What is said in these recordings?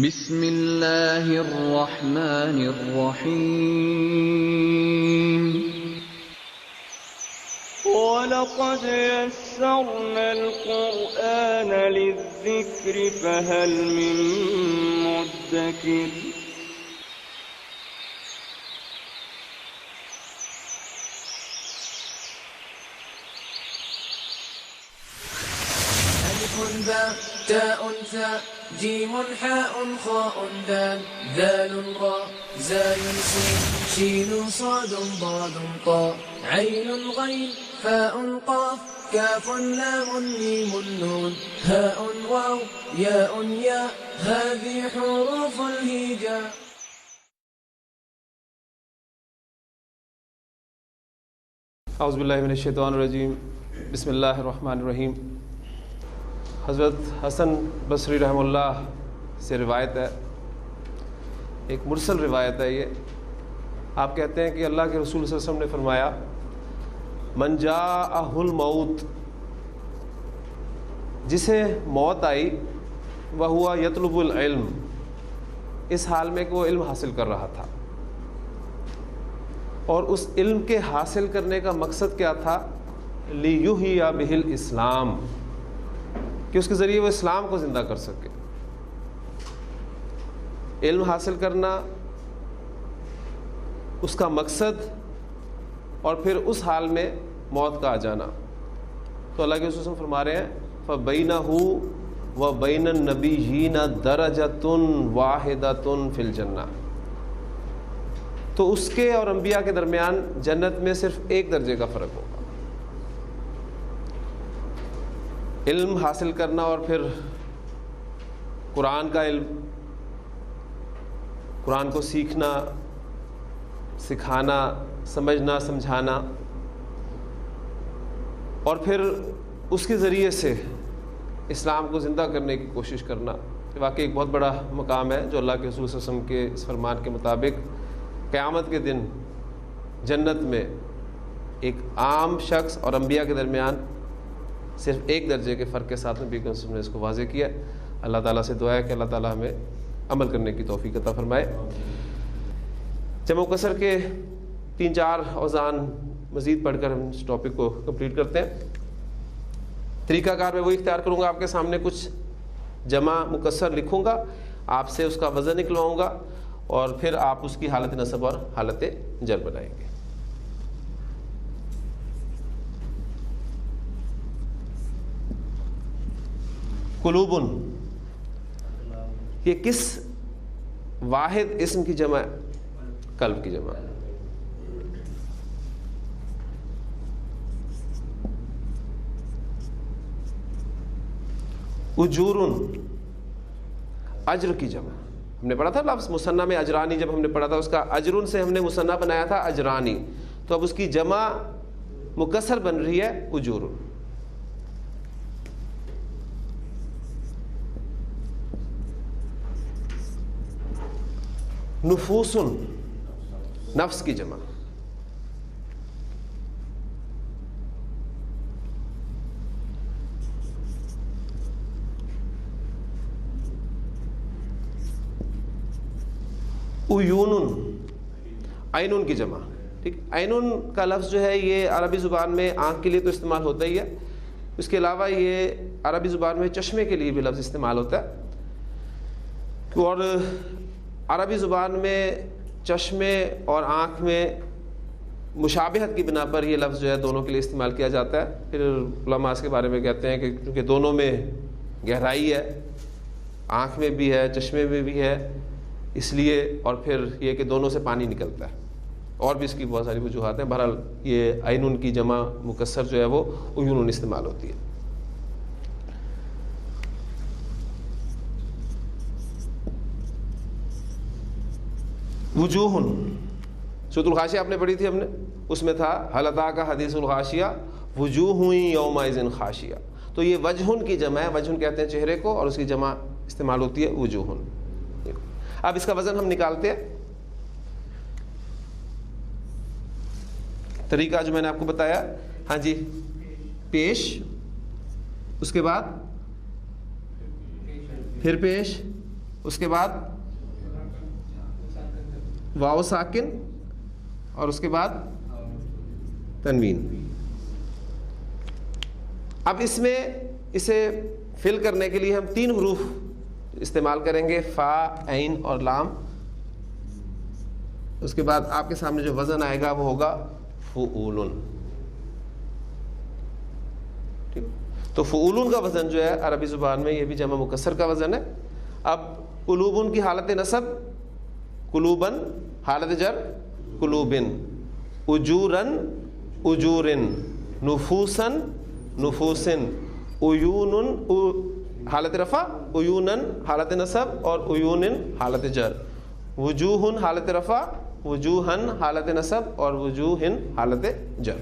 بسم اللہ الرحمن الرحیم وَلَقَدْ يَسَّرْنَا الْقُرْآنَ لِلذِّكْرِ فَهَلْ مِن مُّدَّكِرٍ ألف باء تاء ثاء جيم حاء خاء دال ذال راء زاي سين شين صاد ضاد طاء عين غين فاء قاف كاف لام ميم نون هاء واو ياء ياء هذه حروف الهجاء. اعوذ باللہ من الشیطان الرجیم. بسم اللہ الرحمن الرحیم. حضرت حسن بصری رحمہ اللہ سے روایت ہے، ایک مرسل روایت ہے. یہ آپ کہتے ہیں کہ اللہ کے رسول صلی اللہ علیہ وسلم نے فرمایا، من جاءہ الموت، جسے موت آئی، وہو یطلب العلم، اس حال میں کہ وہ علم حاصل کر رہا تھا، اور اس علم کے حاصل کرنے کا مقصد کیا تھا؟ لیحیی بہ الاسلام، کہ اس کے ذریعے وہ اسلام کو زندہ کر سکے. علم حاصل کرنا اس کا مقصد، اور پھر اس حال میں موت کا آ جانا. تو اللہ کے رسول صلی اللہ علیہ وسلم فرما رہے ہیں، فَبَيْنَهُ وَبَيْنَ النَّبِيِّينَ دَرَجَةٌ وَاحِدَةٌ فِي الْجَنَّةِ. تو اس کے اور انبیاء کے درمیان جنت میں صرف ایک درجے کا فرق ہوگا. علم حاصل کرنا اور پھر قرآن کا علم، قرآن کو سیکھنا، سکھانا، سمجھنا، سمجھانا، اور پھر اس کے ذریعے سے اسلام کو زندہ کرنے کی کوشش کرنا، یہ واقعی ایک بہت بڑا مقام ہے جو اللہ کے رسول صلی اللہ علیہ وسلم کے اس فرمان کے مطابق قیامت کے دن جنت میں ایک عام شخص اور انبیاء کے درمیان صرف ایک درجے کے فرق کے ساتھ نبی کریم صلی اللہ علیہ وسلم نے اس کو واضح کیا. اللہ تعالیٰ سے دعا ہے کہ اللہ تعالیٰ ہمیں عمل کرنے کی توفیق عطا فرمائے. جمع و کسر کے 3-4 اوزان مزید پڑھ کر ہم اس ٹاپک کو کمپلیٹ کرتے ہیں. طریقہ کار میں وہی اختیار کروں گا، آپ کے سامنے کچھ جمع مکسر لکھوں گا، آپ سے اس کا وزن نکلواؤں گا، اور پھر آپ اس کی حالت نصب اور حالت جر بنائیں گے. قلوبن، یہ کس واحد اسم کی جمع ہے؟ قلب کی جمع. اجورن، اجر کی جمع. ہم نے پڑھا تھا لفظ مثنیٰ میں اجرانی، جب ہم نے پڑھا تھا اس کا اجرن سے ہم نے مثنیٰ بنایا تھا اجرانی، تو اب اس کی جمع مکسر بن رہی ہے اجورن. نفوسن، نفس کی جمع. عیونن، عینن کی جمع. ٹھیک، عینن کا لفظ جو ہے یہ عربی زبان میں آنکھ کے لیے تو استعمال ہوتا ہی ہے، اس کے علاوہ یہ عربی زبان میں چشمے کے لیے بھی لفظ استعمال ہوتا ہے. اور عربی زبان میں چشمے اور آنکھ میں مشابہت کی بنا پر یہ لفظ جو ہے دونوں کے لیے استعمال کیا جاتا ہے. پھر علماء اس کے بارے میں کہتے ہیں کہ کیونکہ دونوں میں گہرائی ہے، آنکھ میں بھی ہے، چشمے میں بھی ہے، اس لیے، اور پھر یہ کہ دونوں سے پانی نکلتا ہے، اور بھی اس کی بہت ساری وجوہات ہیں. بہرحال یہ عینن کی جمع مکسر جو ہے وہ عیونن استعمال ہوتی ہے. وجوہن، سورۃ الغاشیہ آپ نے پڑھی تھی ہم نے، اس میں تھا هل اتاک حدیث الغاشیہ وجوہ یومئذ خاشیہ. تو یہ وجہن کی جمع ہے، وجہن کہتے ہیں چہرے کو، اور اس کی جمع استعمال ہوتی ہے وجوہن. اب اس کا وزن ہم نکالتے ہیں. طریقہ جو میں نے آپ کو بتایا، ہاں جی، پیش، اس کے بعد پھر پیش، اس کے بعد واو ساکن اور اس کے بعد تنوین. اب اس میں اسے فل کرنے کے لیے ہم 3 حروف استعمال کریں گے، فا، عین اور لام. اس کے بعد آپ کے سامنے جو وزن آئے گا وہ ہوگا فعول. ٹھیک، تو فعول کا وزن جو ہے عربی زبان میں یہ بھی جمع مکسر کا وزن ہے. اب قلوبن کی حالت نصب قلوبن، حالت جر قلوبن، اجورن اجورن، نفوسن نفوسن، عیونن حالت رفع عیونن حالت نصب اور عیونن حالت جر، وجوہن حالت رفع وجوہن حالت نصب اور وجوہن حالت جر.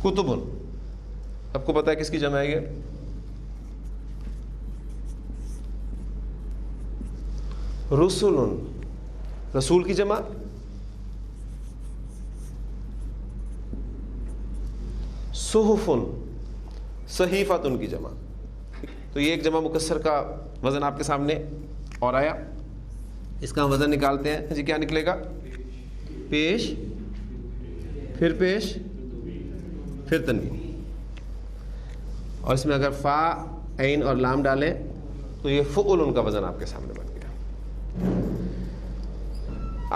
کتبن، آپ کو پتا ہے کس کی جمع ہے یہ؟ رسولن، رسول کی جمع. صحفن، صحیفتن کی جمع. تو یہ ایک جمع مکسر کا وزن آپ کے سامنے اور آیا. اس کا ہم وزن نکالتے ہیں. جی کیا نکلے گا؟ پیش، پھر پیش، پھر تنوین. اور اس میں اگر فا، عین اور لام ڈالیں تو یہ فعل کا وزن آپ کے سامنے بن گیا.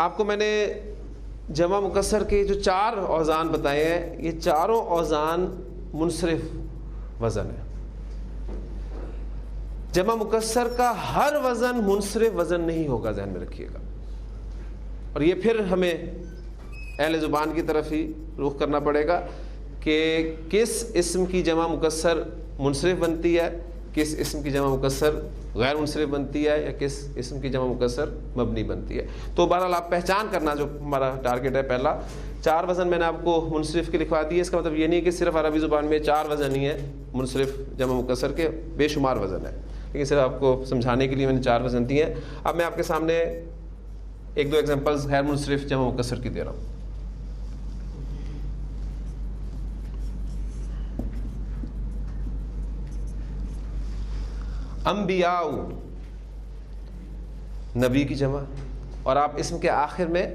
آپ کو میں نے جمع مکسر کے جو 4 اوزان بتائے ہیں، یہ چاروں اوزان منصرف وزن ہے. جمع مکسر کا ہر وزن منصرف وزن نہیں ہوگا، ذہن میں رکھیے گا. اور یہ پھر ہمیں اہل زبان کی طرف ہی رخ کرنا پڑے گا کہ کس اسم کی جمع مکسر منصرف بنتی ہے، کس اسم کی جمع مکسر غیر منصرف بنتی ہے، یا کس اسم کی جمع مکسر مبنی بنتی ہے. تو بہرحال آپ پہچان کرنا جو ہمارا ٹارگیٹ ہے. پہلا 4 وزن میں نے آپ کو منصرف کے لکھوا دیے. اس کا مطلب یہ نہیں ہے کہ صرف عربی زبان میں 4 وزن ہی ہے منصرف جمع مکسر کے، بے شمار وزن ہے، لیکن صرف آپ کو سمجھانے کے لیے میں نے 4 وزن دیے ہیں. اب میں آپ کے سامنے 1-2 ایگزامپلز غیر منصرف جمع مکسر کی دے رہا ہوں. انبیاء، نبی کی جمع. اور آپ اسم کے آخر میں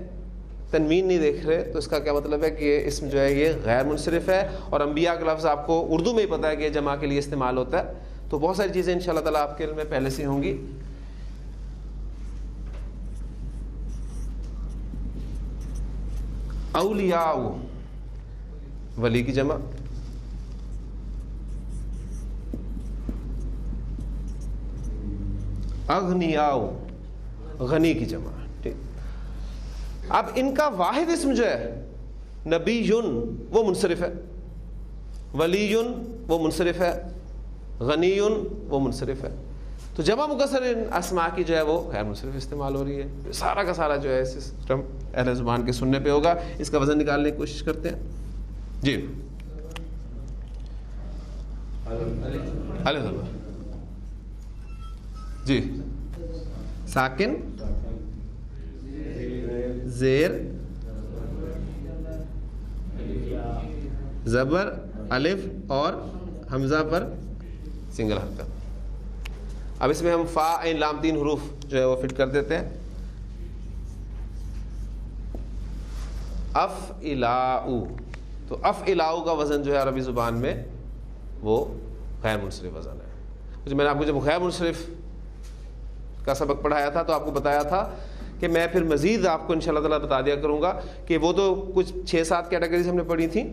تنوین نہیں دیکھ رہے تو اس کا کیا مطلب ہے کہ یہ اسم جو ہے یہ غیر منصرف ہے. اور انبیاء کا لفظ آپ کو اردو میں ہی پتہ ہے کہ یہ جمع کے لیے استعمال ہوتا ہے. تو بہت ساری چیزیں انشاءاللہ تعالیٰ آپ کے علم میں پہلے سے ہوں گی. اولیاء، ولی کی جمع. اغنیاء، غنی کی جمع. ٹھیک، اب ان کا واحد اسم جو ہے نبیٌ وہ منصرف ہے، ولیٌ وہ منصرف ہے، غنیٌ وہ منصرف ہے. تو جمع مکسر ان اسماء کی جو ہے وہ غیر منصرف استعمال ہو رہی ہے. سارا کا سارا جو ہے سسٹم اہل زبان کے سننے پہ ہوگا. اس کا وزن نکالنے کی کوشش کرتے ہیں. جی الحمد، جی ساکن، زیر، زبر، الف اور حمزہ پر سنگل حرکت. اب اس میں ہم فا، عین، لام 3 حروف جو ہے وہ فٹ کر دیتے ہیں. افعلاء، تو افعلاء کا وزن جو ہے عربی زبان میں وہ غیر منصرف وزن ہے. میں نے آپ کو جب غیر منصرف کا سبق پڑھایا تھا تو آپ کو بتایا تھا کہ میں پھر مزید آپ کو انشاءاللہ تعالیٰ بتا دیا کروں گا کہ وہ تو کچھ 6-7 کیٹیگریز ہم نے پڑھی تھیں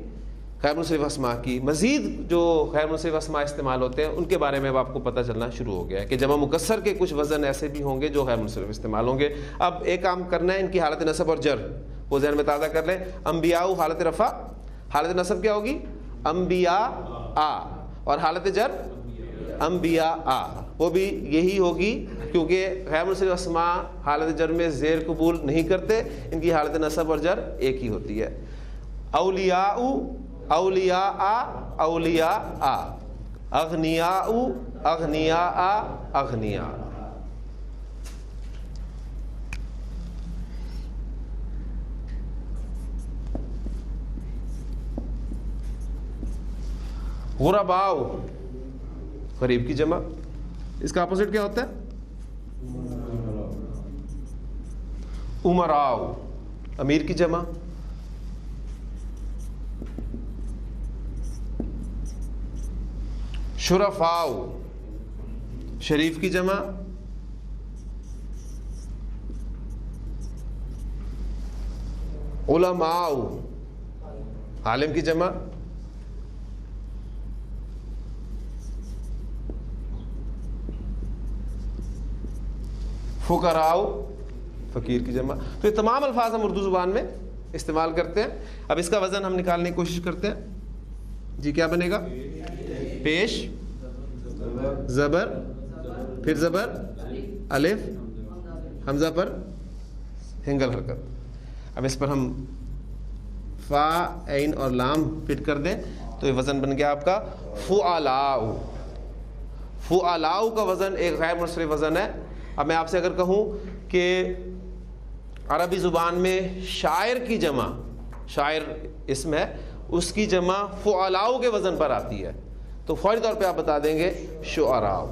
غیر منصرف اسماء کی. مزید جو غیر منصرف اسماء استعمال ہوتے ہیں ان کے بارے میں اب آپ کو پتہ چلنا شروع ہو گیا ہے کہ جمع مکسر کے کچھ وزن ایسے بھی ہوں گے جو غیر منصرف استعمال ہوں گے. اب ایک کام کرنا ہے، ان کی حالت نصب اور جر وہ ذہن میں تازہ کر لیں. انبیاء حالت رفع، حالت نصب کیا ہوگی؟ انبیاء آ، اور حالت جر انبیاء آ وہ بھی یہی ہوگی کیونکہ غیر منصرف اسماء حالت جر میں زیر قبول نہیں کرتے، ان کی حالت نصب اور جر ایک ہی ہوتی ہے. اولیاء، اولیاء، اولیاء، اغنیاء، اغنیاء، اغنیاء. غرباء غریب کی جمع. اس کا اپوزٹ کیا ہوتا ہے؟ امراء امیر کی جمع. شرفاء شریف کی جمع. علماء عالم کی جمع. فقراء فقیر کی جمع. تو یہ تمام الفاظ ہم اردو زبان میں استعمال کرتے ہیں. اب اس کا وزن ہم نکالنے کی کوشش کرتے ہیں. جی کیا بنے گا؟ پیش زبر پھر زبر الف حمزہ پر ہنگل حرکت. اب اس پر ہم فا عین اور لام فٹ کر دیں تو یہ وزن بن گیا آپ کا فعلاء. فعلاء کا وزن ایک غیر منصرف وزن ہے. اب میں آپ سے اگر کہوں کہ عربی زبان میں شاعر کی جمع، شاعر اسم ہے، اس کی جمع فعلاء کے وزن پر آتی ہے تو فوری طور پہ آپ بتا دیں گے شعراء.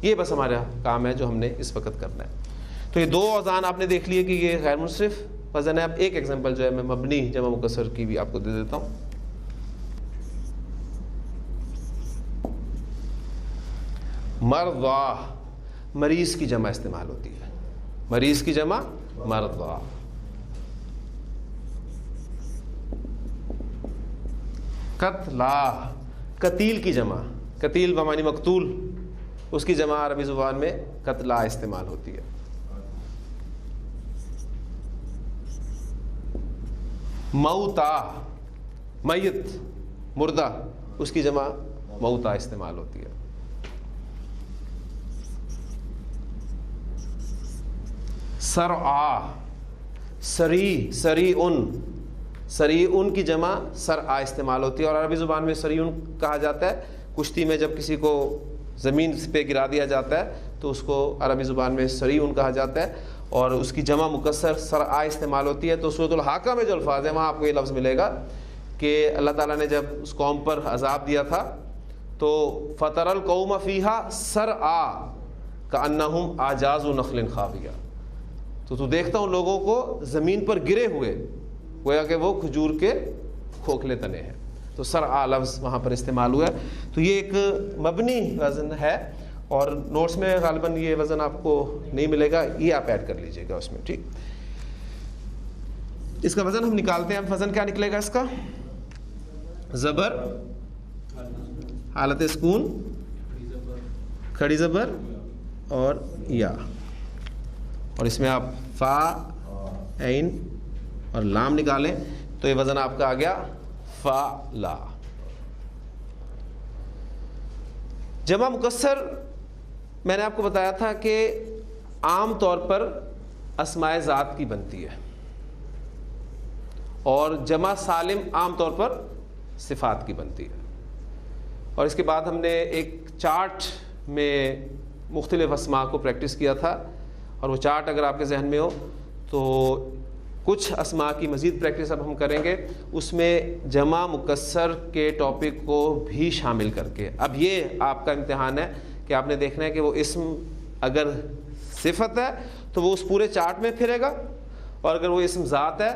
یہ بس ہمارا کام ہے جو ہم نے اس وقت کرنا ہے. تو یہ دو اوزان آپ نے دیکھ لیے کہ یہ غیر منصرف وزن ہے. اب ایک ایگزامپل جو ہے میں مبنی جمع مکسر کی بھی آپ کو دے دیتا ہوں. مرضا مریض کی جمع استعمال ہوتی ہے. مریض کی جمع مرضا. قتلا قتیل کی جمع. قتیل بمعنی مقتول، اس کی جمع عربی زبان میں قتلا استعمال ہوتی ہے. موتا میت مردہ، اس کی جمع موتا استعمال ہوتی ہے. سرعا سری سریعن، سریعن کی جمع سرعا استعمال ہوتی ہے. اور عربی زبان میں سریعن کہا جاتا ہے کشتی میں جب کسی کو زمین پہ گرا دیا جاتا ہے تو اس کو عربی زبان میں سریعن کہا جاتا ہے اور اس کی جمع مکسر سرعا استعمال ہوتی ہے. تو سورۃ الحاقہ میں جو الفاظ ہیں وہاں آپ کو یہ لفظ ملے گا کہ اللہ تعالیٰ نے جب اس قوم پر عذاب دیا تھا تو فَتَرَى الْقَوْمَ فِيهَا سَرْعَا كَأَنَّهُمْ أَعْجَازُ نَخْلٍ خَاوِيَةٍ. تو دیکھتا ہوں لوگوں کو زمین پر گرے ہوئے گویا کہ وہ کھجور کے کھوکھلے تنے ہیں. تو سرعا لفظ وہاں پر استعمال ہوا ہے. تو یہ ایک مبنی وزن ہے اور نوٹس میں غالباً یہ وزن آپ کو نہیں ملے گا، یہ آپ ایڈ کر لیجئے گا اس میں. ٹھیک، اس کا وزن ہم نکالتے ہیں. وزن کیا نکلے گا اس کا؟ زبر حالت سکون، کھڑی زبر اور یا، اور اس میں آپ فا عین اور لام نکالیں تو یہ وزن آپ کا آ گیا فعلا. جمع مکسر میں نے آپ کو بتایا تھا کہ عام طور پر اسماء ذات کی بنتی ہے اور جمع سالم عام طور پر صفات کی بنتی ہے. اور اس کے بعد ہم نے ایک چارٹ میں مختلف اسماء کو پریکٹس کیا تھا اور وہ چارٹ اگر آپ کے ذہن میں ہو تو کچھ اسماء کی مزید پریکٹس اب ہم کریں گے اس میں جمع مکسر کے ٹاپک کو بھی شامل کر کے. اب یہ آپ کا امتحان ہے کہ آپ نے دیکھنا ہے کہ وہ اسم اگر صفت ہے تو وہ اس پورے چارٹ میں پھرے گا اور اگر وہ اسم ذات ہے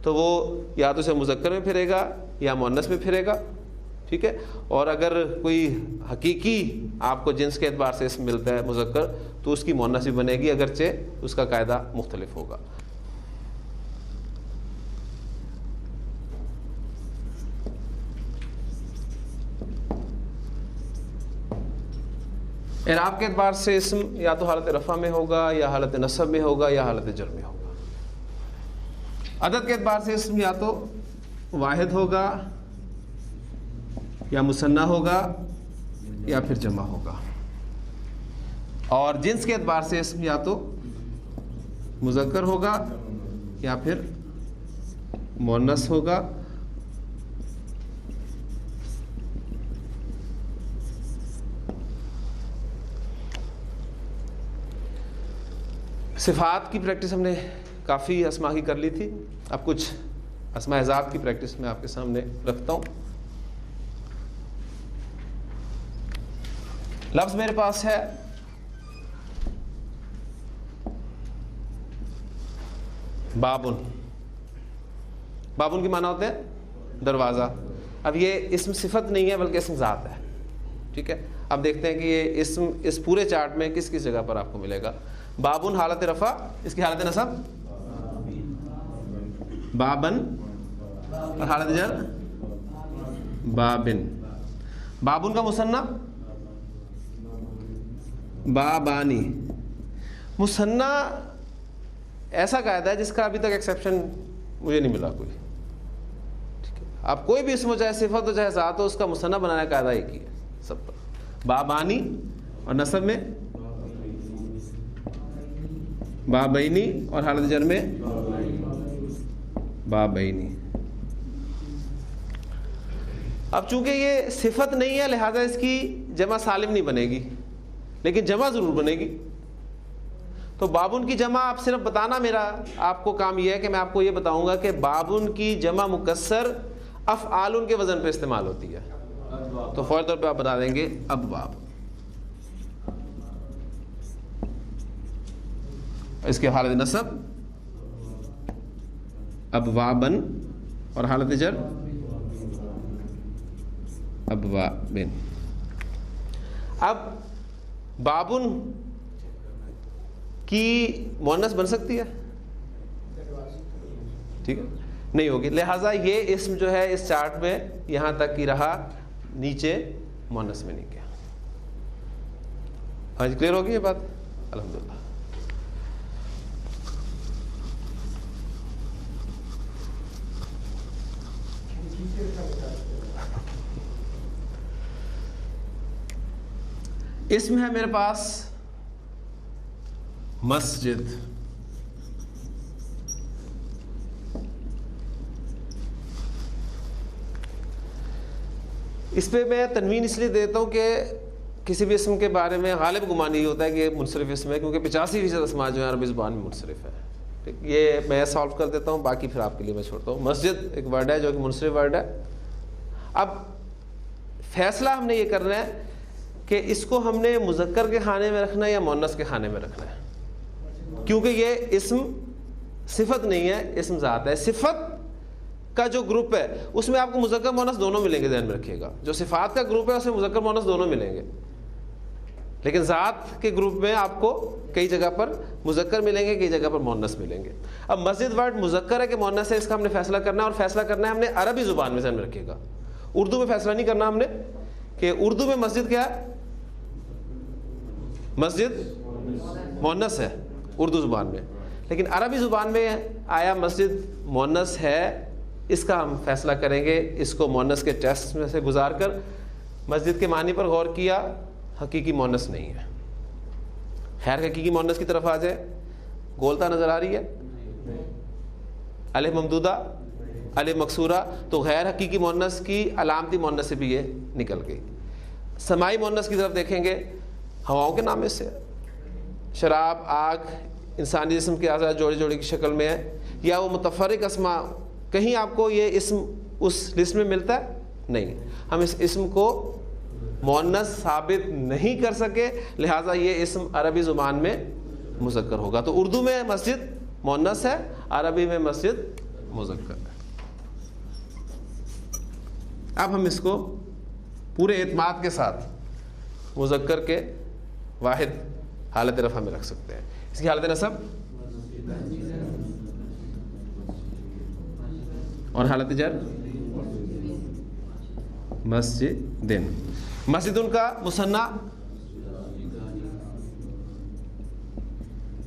تو وہ یا تو اسے مذکر میں پھرے گا یا مؤنث میں پھرے گا. ٹھیک ہے، اور اگر کوئی حقیقی آپ کو جنس کے اعتبار سے اسم ملتا ہے مذکر تو اس کی مؤنث بھی بنے گی اگرچہ اس کا قاعدہ مختلف ہوگا. اعراب کے اعتبار سے اسم یا تو حالت رفع میں ہوگا یا حالت نصب میں ہوگا یا حالت جر میں ہوگا. عدد کے اعتبار سے اسم یا تو واحد ہوگا یا مثنی ہوگا یا پھر جمع ہوگا. اور جنس کے اعتبار سے اسم یا تو مذکر ہوگا یا پھر مؤنث ہوگا. صفات کی پریکٹس ہم نے کافی اسماء کی کر لی تھی. اب کچھ اسماء ذات کی پریکٹس میں آپ کے سامنے رکھتا ہوں. لفظ میرے پاس ہے بابن. بابن کی معنی ہوتے ہیں دروازہ. اب یہ اسم صفت نہیں ہے بلکہ اسم ذات ہے. ٹھیک ہے, اب دیکھتے ہیں کہ یہ اسم اس پورے چارٹ میں کس کس جگہ پر آپ کو ملے گا. بابن حالت رفع, اس کی حالت نصب بابن, اور حالت جر بابن. بابن کا مثنیٰ بابانی. مثنیٰ ایسا قاعدہ ہے جس کا ابھی تک ایکسیپشن مجھے نہیں ملا کوئی. ٹھیک ہے, آپ کوئی بھی اسم ہو, چاہے صفت ہو چاہے ذات ہو, اس کا مثنیٰ بنانے کا قاعدہ ایک ہی ہے سب پر. بابانی, اور نصب میں بابینی, اور حالت جر میں بابینی. اب چونکہ یہ صفت نہیں ہے لہذا اس کی جمع سالم نہیں بنے گی, لیکن جمع ضرور بنے گی. تو بابن کی جمع آپ صرف بتانا, میرا آپ کو کام یہ ہے کہ میں آپ کو یہ بتاؤں گا کہ بابن کی جمع مکسر افعال کے وزن پہ استعمال ہوتی ہے. تو فوری طور پہ آپ بتا دیں گے ابواب. اس کی حالت نصب ابوابن, اور حالت جر ابوابن. اب بابن کی مؤنث بن سکتی ہے؟ ٹھیک ہے, نہیں ہوگی. لہٰذا یہ اسم جو ہے اس چارٹ میں یہاں تک ہی رہا, نیچے مؤنث میں نہیں گیا. آج کلیئر ہوگی یہ بات؟ الحمدللہ. اسم ہے میرے پاس مسجد. اس پہ میں تنوین اس لیے دیتا ہوں کہ کسی بھی اسم کے بارے میں غالب گمان یہ ہوتا ہے کہ یہ منصرف اسم ہے, کیونکہ 85% اسماء جو ہیں عربی زبان میں منصرف ہے. یہ میں سالو کر دیتا ہوں, باقی پھر آپ کے لیے میں چھوڑتا ہوں. مسجد ایک ورڈ ہے جو کہ منصرف ورڈ ہے. اب فیصلہ ہم نے یہ کرنا ہے کہ اس کو ہم نے مذکر کے خانے میں رکھنا ہے یا مؤنث کے خانے میں رکھنا ہے, کیونکہ یہ اسم صفت نہیں ہے, اسم ذات ہے. صفت کا جو گروپ ہے اس میں آپ کو مذکر مؤنث دونوں ملیں گے, ذہن میں رکھیے گا. جو صفات کا گروپ ہے اس میں مذکر مؤنث دونوں ملیں گے, لیکن ذات کے گروپ میں آپ کو کئی جگہ پر مذکر ملیں گے, کئی جگہ پر مؤنث ملیں گے. اب مسجد ورڈ مذکر ہے کہ مؤنث ہے, اس کا ہم نے فیصلہ کرنا ہے, اور فیصلہ کرنا ہے ہم نے عربی زبان میں, ذہن میں رکھیے گا. اردو میں فیصلہ نہیں کرنا ہم نے کہ اردو میں مسجد کیا ہے, مسجد مؤنث ہے اردو زبان میں, لیکن عربی زبان میں آیا مسجد مؤنث ہے. اس کا ہم فیصلہ کریں گے, اس کو مؤنث کے ٹیسٹ میں سے گزار کر مسجد کے معنی پر غور کیا, حقیقی مؤنث نہیں ہے. خیر حقیقی مؤنث کی طرف آ جائے, گولتا نظر آ رہی ہے, الف ممدودہ الف مکسورہ, تو غیر حقیقی مؤنث کی علامتی مؤنث سے بھی یہ نکل گئی. سماعی مؤنث کی طرف دیکھیں گے, ہواؤں کے نام سے, شراب, آگ, انسانی جسم کے اعضاء جوڑے جوڑے کی شکل میں ہے, یا وہ متفرق اسماء, کہیں آپ کو یہ اسم اس لسٹ میں ملتا ہے؟ نہیں. ہم اس اسم کو مؤنث ثابت نہیں کر سکے, لہٰذا یہ اسم عربی زبان میں مذکر ہوگا. تو اردو میں مسجد مؤنث ہے, عربی میں مسجد مذکر ہے. اب ہم اس کو پورے اعتماد کے ساتھ مذکر کے واحد حالت رفع میں رکھ سکتے ہیں. اس کی حالت نصب اور حالت جر مسجدن. مسجدن کا مثنیٰ,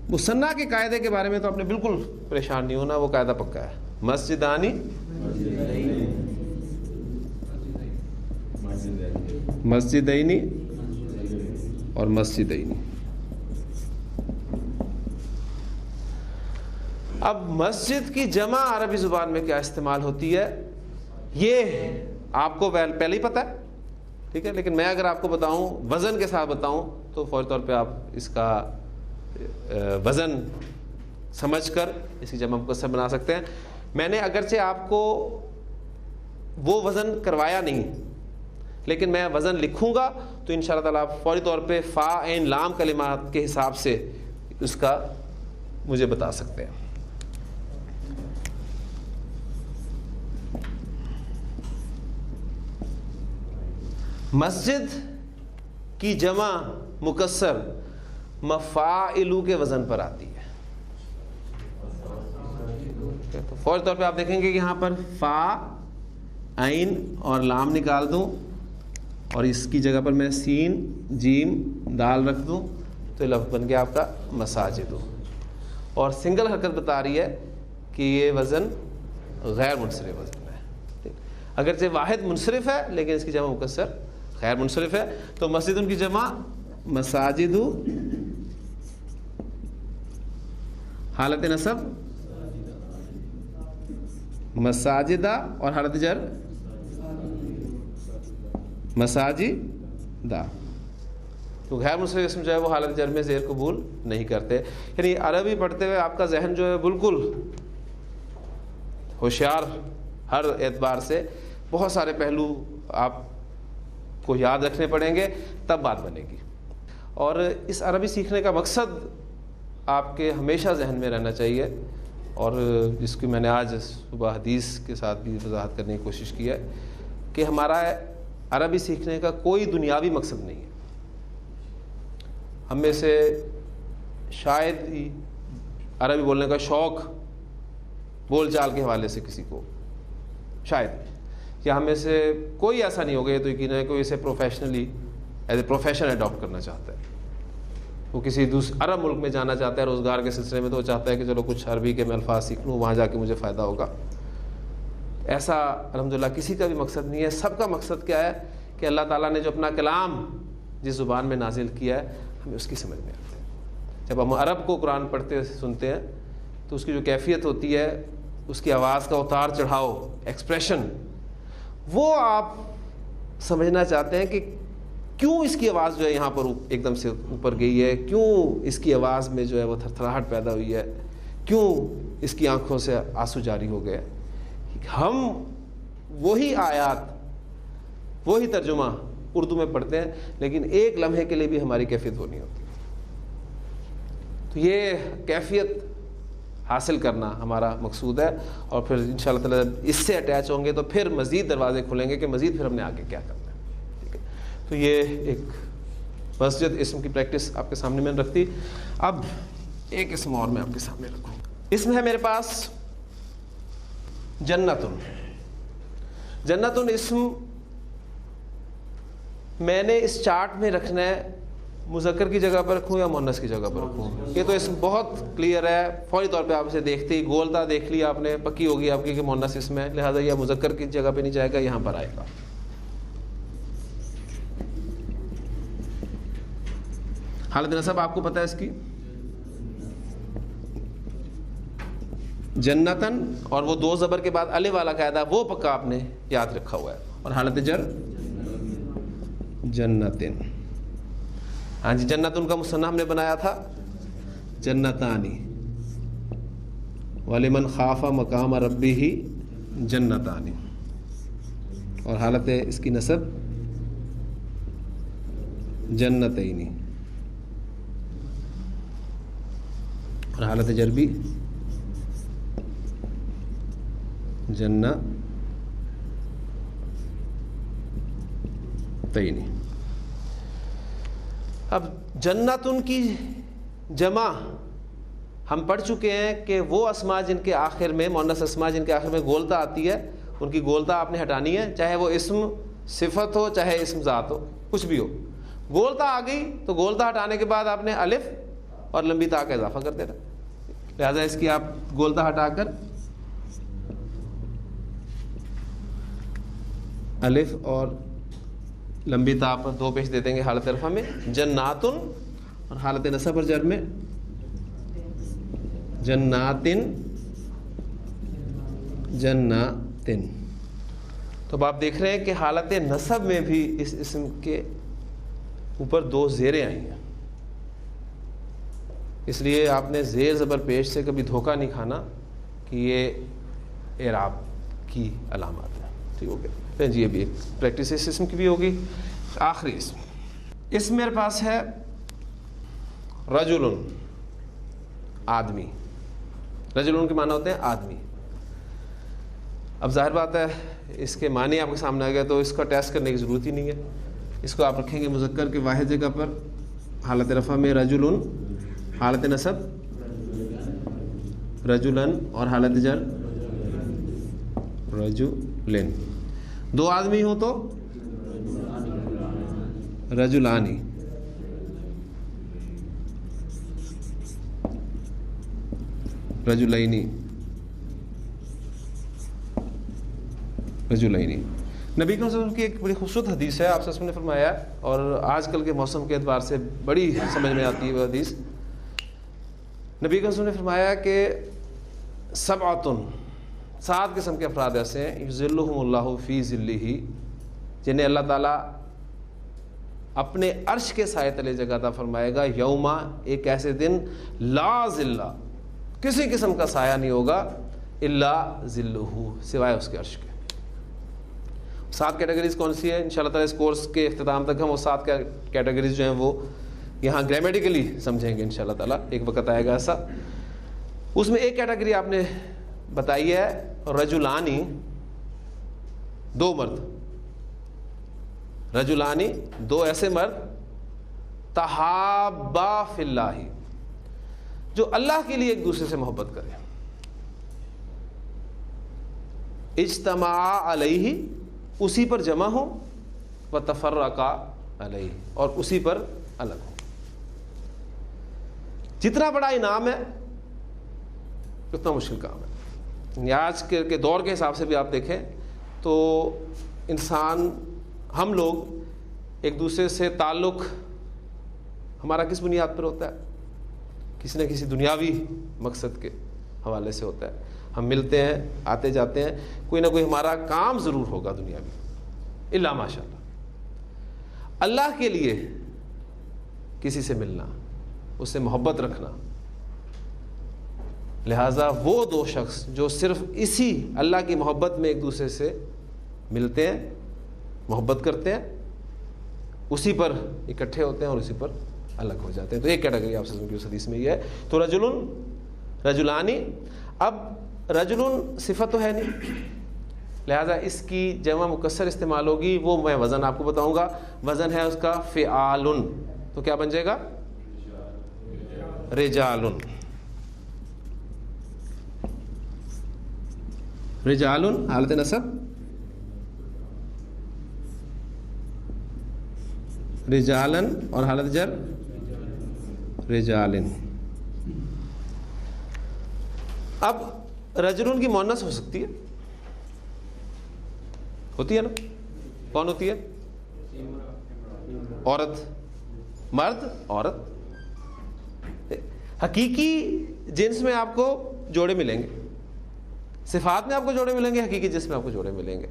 مثنیٰ کے قاعدے کے بارے میں تو آپ نے بالکل پریشان نہیں ہونا, وہ قاعدہ پکا ہے. مسجدانی, مسجدینی اور مسجدینی. اب مسجد کی جمع عربی زبان میں کیا استعمال ہوتی ہے یہ آپ کو پہلے ہی پتہ ہے, ٹھیک ہے, لیکن میں اگر آپ کو بتاؤں, وزن کے ساتھ بتاؤں, تو فوری طور پہ آپ اس کا وزن سمجھ کر اس کی جمع مکسر بنا سکتے ہیں. میں نے اگرچہ آپ کو وہ وزن کروایا نہیں, لیکن میں وزن لکھوں گا تو انشاءاللہ تعالیٰ آپ فوری طور پہ فا عین لام کلمات کے حساب سے اس کا مجھے بتا سکتے ہیں. مسجد کی جمع مکسر مفاعلو کے وزن پر آتی ہے. تو فوری طور پہ آپ دیکھیں گے کہ یہاں پر فا عین اور لام نکال دوں اور اس کی جگہ پر میں سین جیم دال رکھ دوں تو یہ لفظ بن گیا آپ کا مساجد. اور سنگل حرکت بتا رہی ہے کہ یہ وزن غیر منصرف وزن ہے. اگرچہ واحد منصرف ہے لیکن اس کی جمع مکسر غیر منصرف ہے. تو مسجد ان کی جمع مساجد حالت نصب مساجدہ اور حالت جر مساجدہ. تو غیر منصرف اسم جو ہے وہ حالت جر میں زیر قبول نہیں کرتے. یعنی عربی پڑھتے ہوئے آپ کا ذہن جو ہے بالکل ہوشیار ہر اعتبار سے، بہت سارے پہلو آپ کو یاد رکھنے پڑیں گے تب بات بنے گی. اور اس عربی سیکھنے کا مقصد آپ کے ہمیشہ ذہن میں رہنا چاہیے، اور جس کی میں نے آج صبح حدیث کے ساتھ بھی وضاحت کرنے کی کوشش کی ہے کہ ہمارا عربی سیکھنے کا کوئی دنیاوی مقصد نہیں ہے. ہم میں سے شاید ہی عربی بولنے کا شوق بول چال کے حوالے سے کسی کو، شاید، یا ہم میں سے کوئی ایسا نہیں ہوگا، یہ تو یقین ہے کوئی اسے professionally as a profession adopt کرنا چاہتا ہے. وہ کسی دوسرے عرب ملک میں جانا چاہتا ہے روزگار کے سلسلے میں، تو وہ چاہتا ہے کہ چلو کچھ عربی کے میں الفاظ سیکھ لوں، وہاں جا کے مجھے فائدہ ہوگا. ایسا الحمدللہ کسی کا بھی مقصد نہیں ہے. سب کا مقصد کیا ہے کہ اللہ تعالیٰ نے جو اپنا کلام جس زبان میں نازل کیا ہے ہمیں اس کی سمجھ میں آتی ہے. جب ہم عرب کو قرآن پڑھتے سنتے ہیں تو اس کی جو کیفیت ہوتی ہے، اس کی آواز کا اتار چڑھاؤ، ایکسپریشن، وہ آپ سمجھنا چاہتے ہیں کہ کیوں اس کی آواز جو ہے یہاں پر ایک دم سے اوپر گئی ہے، کیوں اس کی آواز میں جو ہے وہ تھرتھراہٹ پیدا ہوئی ہے، کیوں اس کی آنکھوں سے آنسو جاری ہو گئے. ہم وہی آیات وہی ترجمہ اردو میں پڑھتے ہیں لیکن ایک لمحے کے لیے بھی ہماری کیفیت وہ نہیں ہوتی. تو یہ کیفیت حاصل کرنا ہمارا مقصود ہے، اور پھر انشاءاللہ تعالی اس سے اٹیچ ہوں گے تو پھر مزید دروازے کھلیں گے کہ مزید پھر ہم نے آگے کیا کرنا ہے. ٹھیک ہے، تو یہ ایک مسجد اسم کی پریکٹس آپ کے سامنے میں رکھتی. اب ایک اسم اور میں آپ کے سامنے رکھوں. اسم ہے میرے پاس جنتن. جنتن اسم میں نے اس چارٹ میں رکھنا ہے مذکر کی جگہ پر رکھوں یا مؤنث کی جگہ پر رکھوں. یہ تو اسم بہت کلیئر ہے، فوری طور پہ آپ اسے دیکھتے ہی گولتا دیکھ لیا آپ نے، پکی ہوگی آپ کی کہ مؤنث اسم ہے، لہٰذا یہ مذکر کی جگہ پہ نہیں جائے گا، یہاں پر آئے گا. حالت نصب آپ کو پتہ ہے اس کی جنتن، اور وہ دو زبر کے بعد الف والا قاعدہ وہ پکا آپ نے یاد رکھا ہوا ہے. اور حالت جر جنتن. ہاں جی، جنتن کا مثنیٰ ہم نے بنایا تھا جنتانی، ولمن خاف مقام ربہ جنتانی. اور حالت اس کی نصب جنتینی، اور حالت جر بھی جنتینی. اب جنتن کی جمع ہم پڑھ چکے ہیں کہ وہ اسماء جن کے آخر میں مؤنث اسماء جن کے آخر میں گولتا آتی ہے، ان کی گولتا آپ نے ہٹانی ہے، چاہے وہ اسم صفت ہو چاہے اسم ذات ہو، کچھ بھی ہو. گولتا آ گئی تو گولتا ہٹانے کے بعد آپ نے الف اور لمبی تا کا اضافہ کر دینا. لہذا اس کی آپ گولتا ہٹا کر الف اور لمبی تا پر دو پیش دے دیں گے حالت رفع میں جناتن، اور حالت نصب اور جر میں جناتن جناتن. تو اب آپ دیکھ رہے ہیں کہ حالت نصب میں بھی اس اسم کے اوپر دو زیریں آئی ہیں، اس لیے آپ نے زیر زبر پیش سے کبھی دھوکہ نہیں کھانا کہ یہ اعراب کی علامات ہے. ٹھیک ہو گیا. پھر جی یہ بھی ایک پریکٹس اس اسم کی بھی ہوگی. آخری اسم میرے پاس ہے رجل، آدمی. رجل کے معنی ہوتے ہیں آدمی. اب ظاہر بات ہے اس کے معنی آپ کے سامنے آ گیا تو اس کا ٹیسٹ کرنے کی ضرورت ہی نہیں ہے. اس کو آپ رکھیں گے مذکر کے واحد جگہ پر حالت رفع میں رجل، حالت نصب رجلن اور حالت جر رجلن. دو آدمی ہو تو رجلانی، رجلینی، رجلینی. نبی کریم صلی اللہ علیہ وسلم کی ایک بڑی خوبصورت حدیث ہے. آپ صلی اللہ علیہ وسلم نے فرمایا اور آج کل کے موسم کے اعتبار سے بڑی سمجھ میں آتی ہے وہ حدیث. نبی کریم صلی اللہ علیہ وسلم نے فرمایا کہ سبعۃ، 7 قسم کے افراد ایسے ہیں یظلھم اللہ فی ظلہ، جنہیں اللہ تعالیٰ اپنے عرش کے سائے تلے جگہ عطا فرمائے گا. یوما، ایک ایسے دن، لا ظل، کسی قسم کا سایہ نہیں ہوگا، الا ظلہ، سوائے اس کے عرش کے. 7 کیٹیگریز کون سی ہے؟ انشاءاللہ تعالیٰ اس کورس کے اختتام تک ہم وہ 7 کیٹیگریز جو ہیں وہ یہاں گرامیٹیکلی سمجھیں گے انشاءاللہ تعالیٰ. ایک وقت آئے گا ایسا. اس میں ایک کیٹیگری آپ نے بتائی ہے رجلانی، 2 مرد. رجلانی، 2 ایسے مرد تحابا فی اللہ، جو اللہ کے لیے ایک دوسرے سے محبت کریں. اجتماع علیہ، اسی پر جمع ہو، وتفرقا علیہ، اور اسی پر الگ ہو. جتنا بڑا انعام ہے اتنا مشکل کام ہے. آج کے دور کے حساب سے بھی آپ دیکھیں تو انسان، ہم لوگ ایک دوسرے سے تعلق ہمارا کس بنیاد پر ہوتا ہے؟ کسی نہ کسی دنیاوی مقصد کے حوالے سے ہوتا ہے. ہم ملتے ہیں، آتے جاتے ہیں، کوئی نہ کوئی ہمارا کام ضرور ہوگا دنیاوی، الا ماشاء اللہ. اللہ کے لیے کسی سے ملنا، اس سے محبت رکھنا. لہٰذا وہ 2 شخص جو صرف اسی اللہ کی محبت میں ایک دوسرے سے ملتے ہیں، محبت کرتے ہیں، اسی پر اکٹھے ہوتے ہیں اور اسی پر الگ ہو جاتے ہیں. تو ایک کیٹیگری آپ سے اس حدیث میں یہ ہے. تو رجلن، رجلانی. اب رجلن صفت تو ہے نہیں، لہذا اس کی جمع مکسر استعمال ہوگی. وہ میں وزن آپ کو بتاؤں گا. وزن ہے اس کا فعالن. تو کیا بن جائے گا؟ رجالن. رجالن حالت نصب رجالن اور حالت جر رجالن. اب رجلن کی مؤنث ہو سکتی ہے، ہوتی ہے نا؟ کون ہوتی ہے؟ عورت، مرد، عورت. حقیقی جنس میں آپ کو جوڑے ملیں گے، صفات میں آپ کو جوڑے ملیں گے، حقیقی جنس میں آپ کو جوڑے ملیں گے.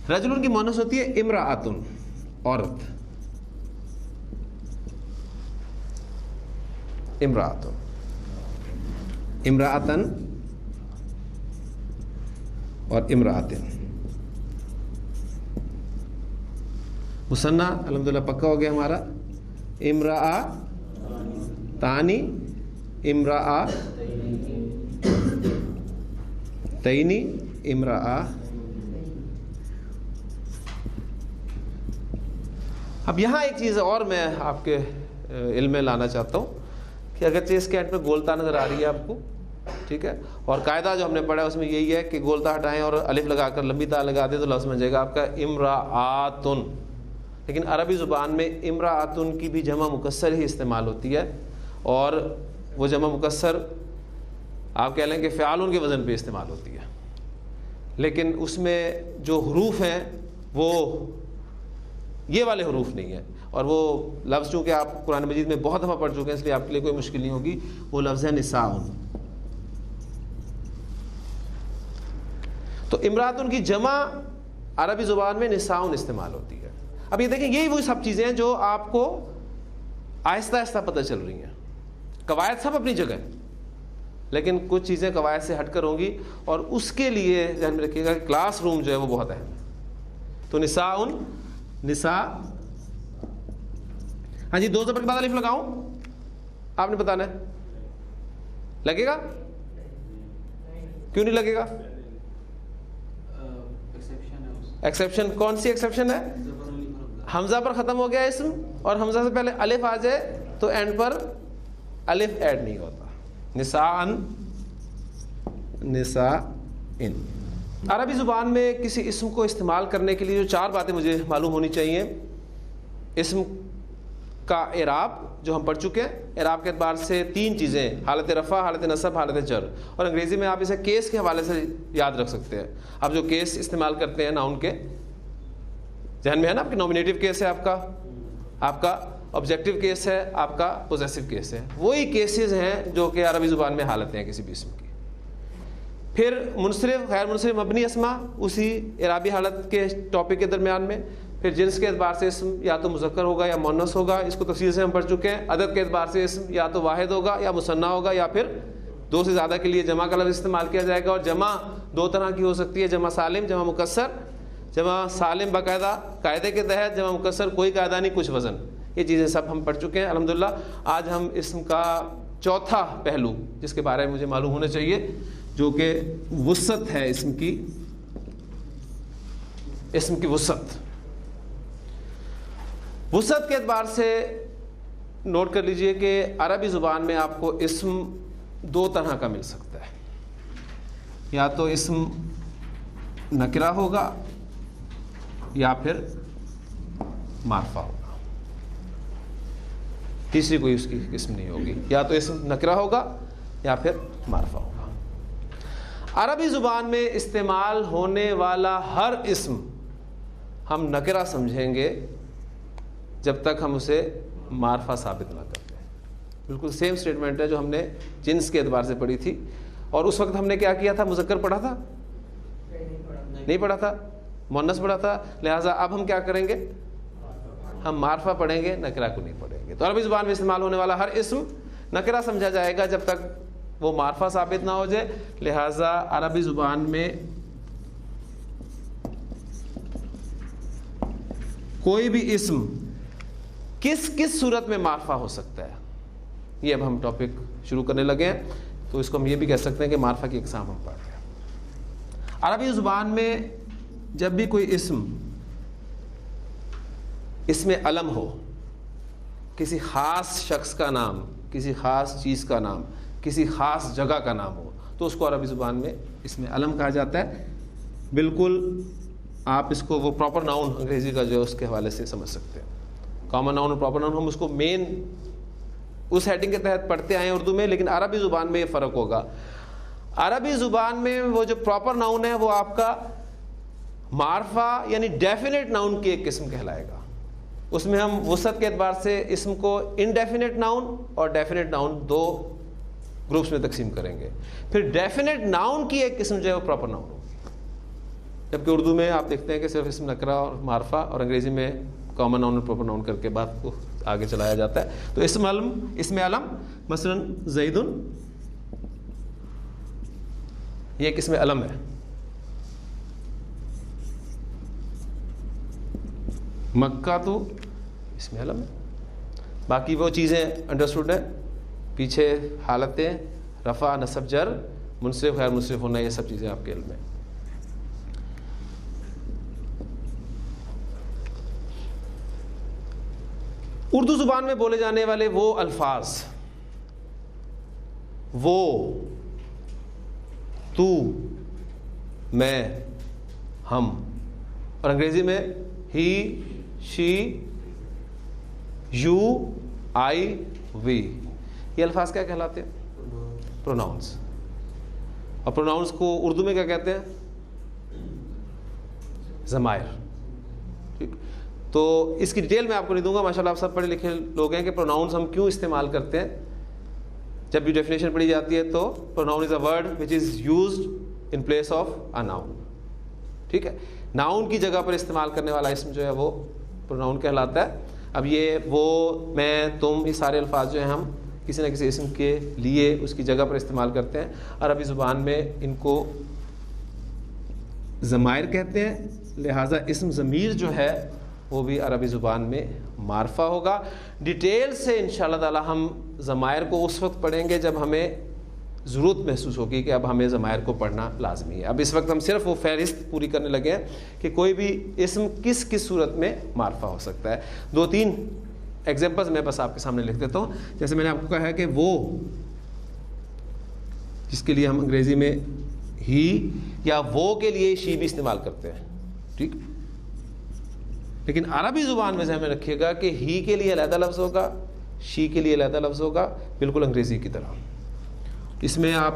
رجلن کی مؤنث ہوتی ہے امرأۃن، عورت. امرأۃن، امرأۃن اور امرأۃن. مثنیٰ الحمدللہ پکا ہو گیا ہمارا. امرأ تانی، امرأ تینی، امرأ. اب یہاں ایک چیز اور میں آپ کے علم میں لانا چاہتا ہوں کہ اگرچہ اس کے اینڈ میں گولتا نظر آ رہی ہے آپ کو، ٹھیک ہے، اور قاعدہ جو ہم نے پڑھا ہے اس میں یہی ہے کہ گولتا ہٹائیں اور الف لگا کر لمبی تا لگا دیں تو لفظ بن جائے گا آپ کا امرأۃن. لیکن عربی زبان میں امرأۃن کی بھی جمع مکسر ہی استعمال ہوتی ہے، اور وہ جمع مکسر آپ کہہ لیں کہ فعالن کے وزن پہ استعمال ہوتی ہے. لیکن اس میں جو حروف ہیں وہ یہ والے حروف نہیں ہیں، اور وہ لفظ چونکہ آپ قرآن مجید میں بہت دفعہ پڑھ چکے ہیں اس لیے آپ کے لیے کوئی مشکل نہیں ہوگی. وہ لفظ ہے نساءن. تو امرأۃن کی جمع عربی زبان میں نساءن استعمال ہوتی ہے. اب یہ دیکھیں یہی وہی سب چیزیں ہیں جو آپ کو آہستہ آہستہ پتہ چل رہی ہیں. قواعد سب اپنی جگہ ہیں، لیکن کچھ چیزیں قواعد سے ہٹ کر ہوں گی، اور اس کے لیے ذہن میں رکھیے گا کہ کلاس روم جو ہے وہ بہت اہم ہے۔ تو نساء، ہاں جی، 2 زبر کے بعد الف لگاؤں؟ آپ نے بتانا ہے، لگے گا؟ کیوں نہیں لگے گا؟ ایکسیپشن کون سی ایکسیپشن ہے؟ حمزہ پر ختم ہو گیا اسم، اور حمزہ سے پہلے الف آ جائے تو اینڈ پر الف ایڈ نہیں ہوتا۔ نساءن۔ عربی زبان میں کسی اسم کو استعمال کرنے کے لیے جو 4 باتیں مجھے معلوم ہونی چاہیے: اسم کا اعراب جو ہم پڑھ چکے ہیں، اعراب کے اعتبار سے 3 چیزیں: حالت رفع، حالت نصب، حالت جر، اور انگریزی میں آپ اسے کیس کے حوالے سے یاد رکھ سکتے ہیں۔ آپ جو کیس استعمال کرتے ہیں ناؤن کے، ذہن میں ہے نا آپ کے، نومینیٹو کیس ہے آپ کا آبجیکٹو کیس ہے، آپ کا پوزیسو کیس ہے، وہی کیسز ہیں جو کہ عربی زبان میں حالتیں ہیں کسی بھی اسم کی۔ پھر منصرف، غیر منصرف، مبنی اسما اسی اعرابی حالت کے ٹاپک کے درمیان میں۔ پھر جنس کے اعتبار سے اسم یا تو مذکر ہوگا یا مؤنث ہوگا، اس کو تفصیل سے ہم پڑھ چکے ہیں۔ عدد کے اعتبار سے اسم یا تو واحد ہوگا یا مثنیٰ ہوگا، یا پھر 2 سے زیادہ کے لیے جمع کا لفظ استعمال کیا جائے گا، اور جمع 2 طرح کی ہو سکتی ہے: جمع سالم، جمع مکسر۔ جمع سالم باقاعدہ قاعدے کے تحت، جمع مکسر کوئی قاعدہ نہیں، کچھ وزن۔ یہ چیزیں سب ہم پڑھ چکے ہیں الحمدللہ۔ آج ہم اسم کا چوتھا پہلو جس کے بارے میں مجھے معلوم ہونا چاہیے، جو کہ وسعت ہے، اسم کی وسعت۔ وسعت کے اعتبار سے نوٹ کر لیجئے کہ عربی زبان میں آپ کو اسم 2 طرح کا مل سکتا ہے: یا تو اسم نکرہ ہوگا یا پھر معرفہ ہوگا، تیسری کوئی اس کی قسم نہیں ہوگی۔ یا تو اسم نکرہ ہوگا یا پھر معرفہ ہوگا۔ عربی زبان میں استعمال ہونے والا ہر اسم ہم نکرہ سمجھیں گے جب تک ہم اسے معرفہ ثابت نہ کرتے ہیں۔ بالکل سیم سٹیٹمنٹ ہے جو ہم نے جنس کے اعتبار سے پڑھی تھی، اور اس وقت ہم نے کیا کیا تھا؟ مذکر پڑھا تھا؟ نہیں پڑھا تھا، مؤنث پڑھا تھا۔ لہٰذا اب ہم کیا کریں گے؟ ہم معرفہ پڑھیں گے، نکرہ کو نہیں پڑھیں گے۔ تو عربی زبان میں استعمال ہونے والا ہر اسم نکرہ سمجھا جائے گا جب تک وہ معرفہ ثابت نہ ہو جائے۔ لہٰذا عربی زبان میں کوئی بھی اسم کس صورت میں معرفہ ہو سکتا ہے، یہ اب ہم ٹاپک شروع کرنے لگے ہیں۔ تو اس کو ہم یہ بھی کہہ سکتے ہیں کہ معرفہ کی اقسام ہم پڑھ رہے ہیں۔ عربی زبان میں جب بھی کوئی اسم علم ہو، کسی خاص شخص کا نام، کسی خاص چیز کا نام، کسی خاص جگہ کا نام ہو، تو اس کو عربی زبان میں اسم علم کہا جاتا ہے۔ بالکل آپ اس کو وہ پراپر ناؤن انگریزی کا جو ہے اس کے حوالے سے سمجھ سکتے ہیں۔ کامن ناؤن اور پراپر ناؤن ہم اس کو مین اس ہیڈنگ کے تحت پڑھتے آئے ہیں اردو میں، لیکن عربی زبان میں یہ فرق ہوگا۔ عربی زبان میں وہ جو پراپر ناؤن ہے وہ آپ کا معرفہ یعنی ڈیفینیٹ ناؤن کی ایک قسم کہلائے گا۔ اس میں ہم وسعت کے اعتبار سے اسم کو انڈیفینیٹ ناؤن اور ڈیفینیٹ ناؤن 2 گروپس میں تقسیم کریں گے۔ پھر ڈیفینیٹ ناؤن کی ایک قسم جو ہے وہ پراپر ناؤن ہوگی، جبکہ اردو میں آپ دیکھتے ہیں کہ صرف اسم نکرہ اور معرفہ، اور انگریزی میں کامن ناؤن اور پراپر ناؤن کر کے بات کو آگے چلایا جاتا ہے۔ تو اسم علم مثلا زید، یہ ایک اسم علم ہے۔ مکہ تو اسم علم ہے۔ باقی وہ چیزیں انڈرسٹوڈ ہیں، پیچھے حالتیں، رفع، نصب، جر، منصرف، غیر منصرف ہونا، یہ سب چیزیں آپ کے علم میں۔ اردو زبان میں بولے جانے والے وہ الفاظ، وہ، تو، میں، ہم، اور انگریزی میں ہی، شی، یو، آئی، وی، یہ الفاظ کیا کہلاتے ہیں؟ پروناؤنس۔ اور پروناؤنس کو اردو میں کیا کہتے ہیں؟ ضمائر۔ ٹھیک، تو اس کی ڈیٹیل میں آپ کو نہیں دوں گا، ماشاءاللہ آپ سب پڑھے لکھے لوگ ہیں، کہ پروناؤنس ہم کیوں استعمال کرتے ہیں۔ جب بھی ڈیفینیشن پڑھی جاتی ہے تو pronoun is a word which is used in place of a noun. ٹھیک ہے، ناؤن کی جگہ پر استعمال کرنے والا اسم جو ہے وہ پروناؤن کہلاتا ہے۔ اب یہ وہ، میں، تم، یہ سارے الفاظ جو ہیں ہم کسی نہ کسی اسم کے لیے اس کی جگہ پر استعمال کرتے ہیں. عربی زبان میں ان کو ضمائر کہتے ہیں, لہٰذا اسم ضمیر جو ہے وہ بھی عربی زبان میں معرفہ ہوگا. ڈیٹیل سے انشاءاللہ تعالی ہم ضمائر کو اس وقت پڑھیں گے جب ہمیں ضرورت محسوس ہوگی کہ اب ہمیں ضمائر کو پڑھنا لازمی ہے. اب اس وقت ہم صرف وہ فہرست پوری کرنے لگے ہیں کہ کوئی بھی اسم کس کس صورت میں معرفہ ہو سکتا ہے. 2-3 ایگزامپلز میں بس آپ کے سامنے لکھ دیتا ہوں. جیسے میں نے آپ کو کہا ہے کہ وہ, جس کے لیے ہم انگریزی میں ہی یا وہ کے لیے شی بھی استعمال کرتے ہیں, ٹھیک, لیکن عربی زبان میں ذہن میں رکھیے گا کہ ہی کے لیے علیحدہ لفظ ہوگا, شی کے لیے علیحدہ لفظ ہوگا, بالکل انگریزی کی طرح. اس میں آپ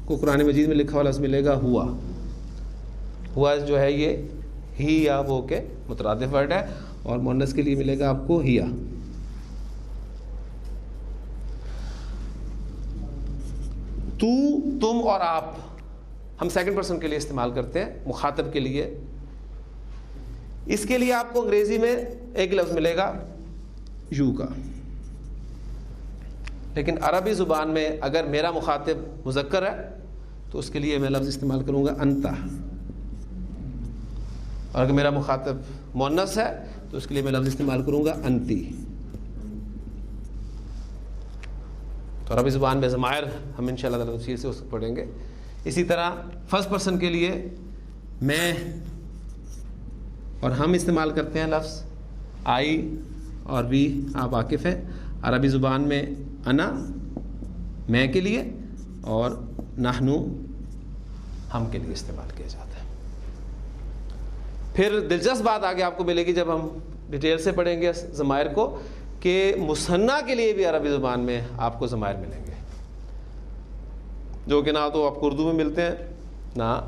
کو قرآن مجید میں لکھا ہوا لفظ ملے گا ہوا. ہوا جو ہے یہ ہی یا وہ کے مترادف ورڈ ہے, اور مؤنث کے لیے ملے گا آپ کو ہیا. تو, تم اور آپ ہم سیکنڈ پرسن کے لیے استعمال کرتے ہیں, مخاطب کے لیے. اس کے لیے آپ کو انگریزی میں ایک لفظ ملے گا یو کا, لیکن عربی زبان میں اگر میرا مخاطب مذکر ہے تو اس کے لیے میں لفظ استعمال کروں گا انتا, اور اگر میرا مخاطب مؤنث ہے تو اس کے لیے میں لفظ استعمال کروں گا انتی. تو عربی زبان میں ضمائر ہم انشاءاللہ تعالی تفصیل سے اس کو پڑھیں گے. اسی طرح فرسٹ پرسن کے لیے میں اور ہم استعمال کرتے ہیں لفظ آئی اور وی, آپ واقف ہیں. عربی زبان میں انا میں کے لیے اور نحنو ہم کے لیے استعمال کیا جاتا ہے. پھر دلچسپ بات آگے آپ کو ملے گی جب ہم ڈیٹیل سے پڑھیں گے ضمائر کو, کہ مثنیٰ کے لیے بھی عربی زبان میں آپ کو ضمائر ملیں گے, جو کہ نہ تو آپ کو اردو میں ملتے ہیں نہ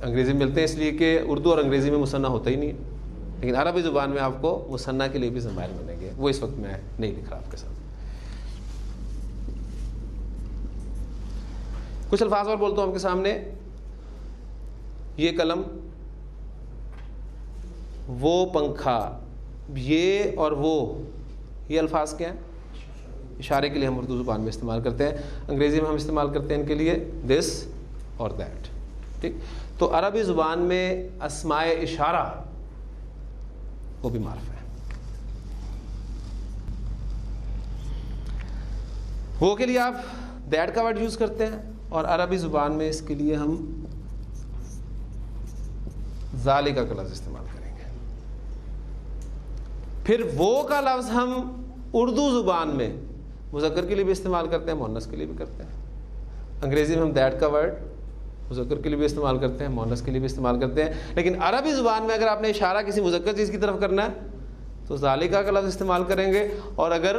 انگریزی میں ملتے ہیں, اس لیے کہ اردو اور انگریزی میں مثنیٰ ہوتا ہی نہیں ہے. لیکن عربی زبان میں آپ کو مثنیٰ کے لیے بھی ضمائر ملیں گے, وہ اس وقت میں نہیں لکھ رہا آپ کے ساتھ. کچھ الفاظ اور بولتا ہوں آپ کے سامنے. یہ قلم, وہ پنکھا, یہ اور وہ, یہ الفاظ کیا ہیں؟ اشارے کے لیے ہم اردو زبان میں استعمال کرتے ہیں. انگریزی میں ہم استعمال کرتے ہیں ان کے لیے دس اور دیٹ, ٹھیک. تو عربی زبان میں اسماء اشارہ وہ بھی معرفہ ہے. وہ کے لیے آپ دیٹ کا ورڈ یوز کرتے ہیں, اور عربی زبان میں اس کے لیے ہم ذالکا کا لفظ استعمال کریں گے. پھر وہ کا لفظ ہم اردو زبان میں مذکر کے لیے بھی استعمال کرتے ہیں, مؤنث کے لیے بھی کرتے ہیں. انگریزی میں ہم دیٹ کا ورڈ مذکر کے لیے بھی استعمال کرتے ہیں, مؤنث کے لیے بھی استعمال کرتے ہیں. لیکن عربی زبان میں اگر آپ نے اشارہ کسی مذکر چیز کی طرف کرنا ہے تو ذالکا کا لفظ استعمال کریں گے, اور اگر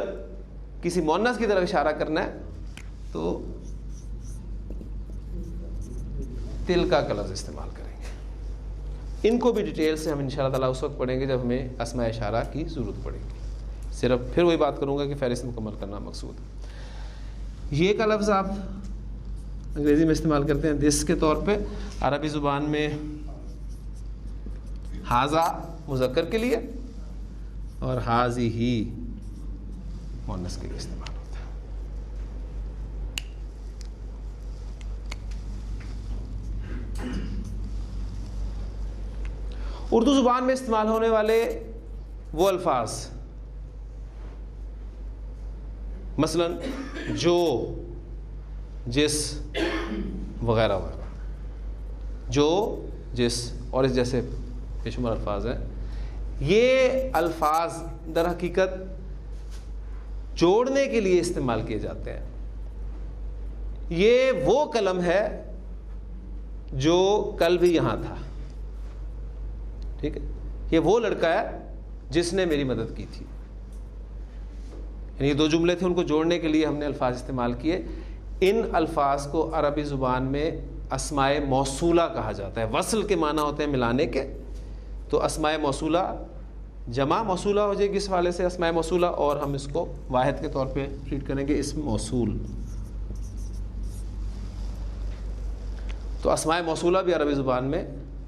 کسی مؤنث کی طرف اشارہ کرنا ہے تو تلکا کا لفظ استعمال کریں گے. ان کو بھی ڈیٹیل سے ہم انشاءاللہ تعالیٰ اس وقت پڑھیں گے جب ہمیں اسماء اشارہ کی ضرورت پڑے گی. صرف پھر وہی بات کروں گا کہ فہرست مکمل کرنا مقصود ہے. یہ کا لفظ آپ انگریزی میں استعمال کرتے ہیں دس کے طور پہ, عربی زبان میں ہاذا مذکر کے لیے اور ہازیہی مؤنث کے لیے استعمال ہوتا ہے. اردو زبان میں استعمال ہونے والے وہ الفاظ مثلا جو, جس وغیرہ وغیرہ, جو, جس اور اس جیسے بے شمار الفاظ ہیں. یہ الفاظ در حقیقت جوڑنے کے لیے استعمال کیے جاتے ہیں. یہ وہ قلم ہے جو کل بھی یہاں تھا, ٹھیک ہے. یہ وہ لڑکا ہے جس نے میری مدد کی تھی. یعنی یہ دو جملے تھے, ان کو جوڑنے کے لیے ہم نے الفاظ استعمال کیے. ان الفاظ کو عربی زبان میں اسماء موصولہ کہا جاتا ہے. وصل کے معنی ہوتے ہیں ملانے کے, تو اسماء موصولہ جمع موصولہ ہو جائے گی اس والے سے اسماء موصولہ, اور ہم اس کو واحد کے طور پہ ٹریٹ کریں گے اسم موصول. تو اسماء موصولہ بھی عربی زبان میں